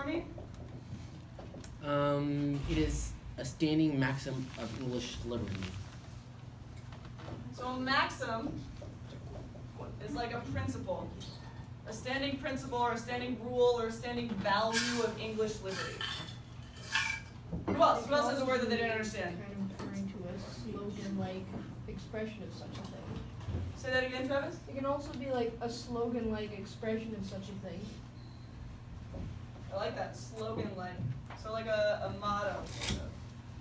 me? It is a standing maxim of English liberty. So a maxim is like a principle. A standing principle or a standing rule or a standing value of English liberty. Who else? Who else has a word that they didn't understand? Kind of referring to a slogan-like expression of such a thing. Say that again, Travis? It can also be like a slogan-like expression of such a thing. I like that, slogan-like. So like a motto.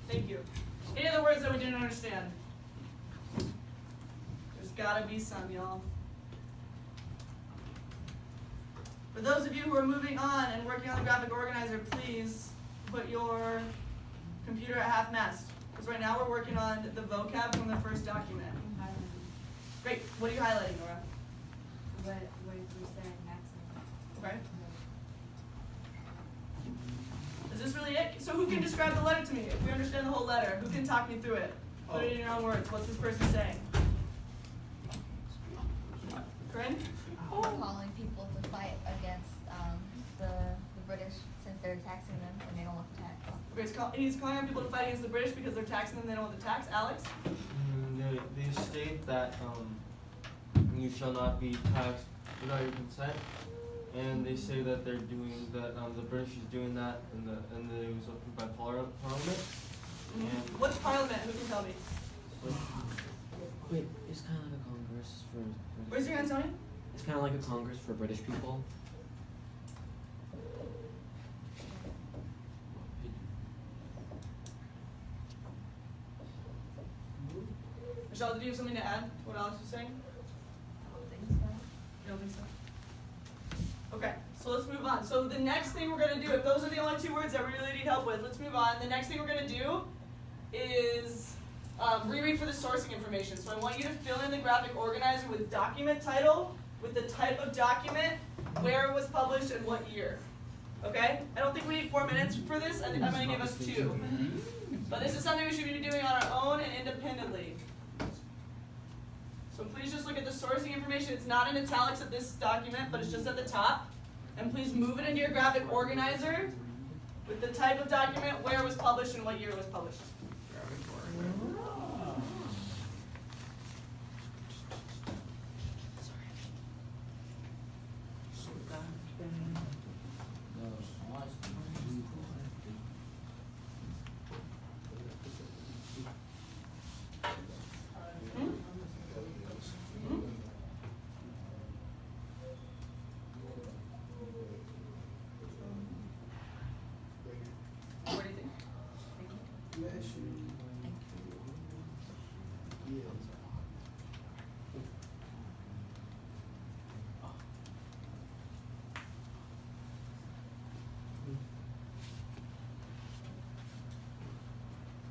Thank you. Any other words that we didn't understand? There's gotta be some, y'all. For those of you who are moving on and working on the graphic organizer, please put your computer at half mast. Because right now we're working on the vocab from the first document. Great. What are you highlighting, Nora? What you said, maximum. Okay. Is this really it? So who can describe the letter to me? If we understand the whole letter, who can talk me through it? Put it in your own words. What's this person saying? Corinne? Calling people to fight against the British since they're taxing them and they don't want the tax. Okay, he's calling on people to fight against the British because they're taxing them and they don't want the tax. Alex? They state that you shall not be taxed without your consent, and they say that they're doing that. The British is doing that, and it was approved by Parliament. And What's Parliament? Who can tell me? Wait, it's kind of like a Congress for. Where's your hand, Tony? It's kind of like a Congress for British people. Michelle, did you have something to add to what Alex was saying? I don't think so. You don't think so? Okay, so let's move on. So the next thing we're going to do, if those are the only two words that we really need help with, let's move on. The next thing we're going to do is reread for the sourcing information. So I want you to fill in the graphic organizer with document title, with the type of document, where it was published, and what year. Okay? I don't think we need 4 minutes for this. I think I'm going to give us 2. But this is something we should be doing on our own and independently. So please just look at the sourcing information. It's not in italics at this document, but it's just at the top. And please move it into your graphic organizer with the type of document, where it was published, and what year it was published. What do you think?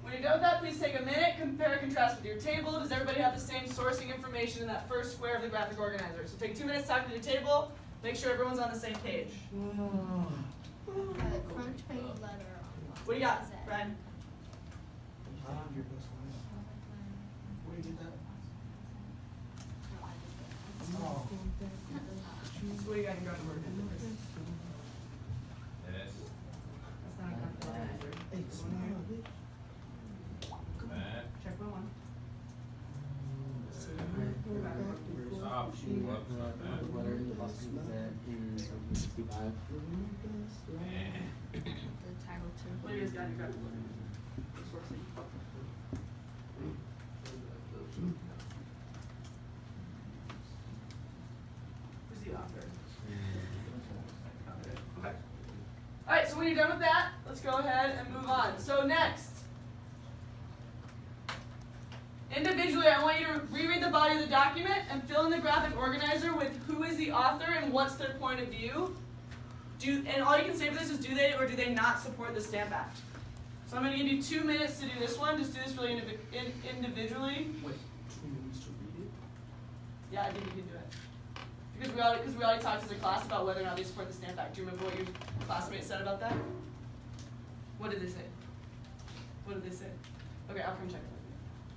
When you're done with that, please take a minute, compare and contrast with your table. Does everybody have the same sourcing information in that first square of the graphic organizer? So take 2 minutes, talk to your table, make sure everyone's on the same page. Crunch page letter. What do you got, Brian? Where did you get that? So what do you got in your graphic organizer? That's not a graphic organizer. Hey, smile, bitch. Check for one. Letter in the Boston Gazette in 1765. The title too. What do you guys got in your graphic organizer? Sourcing. Who's the author? Okay. Alright, so when you're done with that, let's go ahead and move on. So next. Individually, I want you to reread the body of the document and fill in the graphic organizer with who is the author and what's their point of view. And all you can say for this is do they or do they not support the Stamp Act. So I'm going to give you 2 minutes to do this one. Just do this really individually. Wait, 2 minutes to read it? Yeah, I think you can do it. Because we already talked as a class about whether or not they support the Stamp Act. Do you remember what your classmates said about that? What did they say? What did they say? Okay, I'll come check it.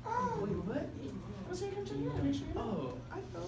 Oh, wait, what? I was going to come check it out. Make sure you know. Oh, I know.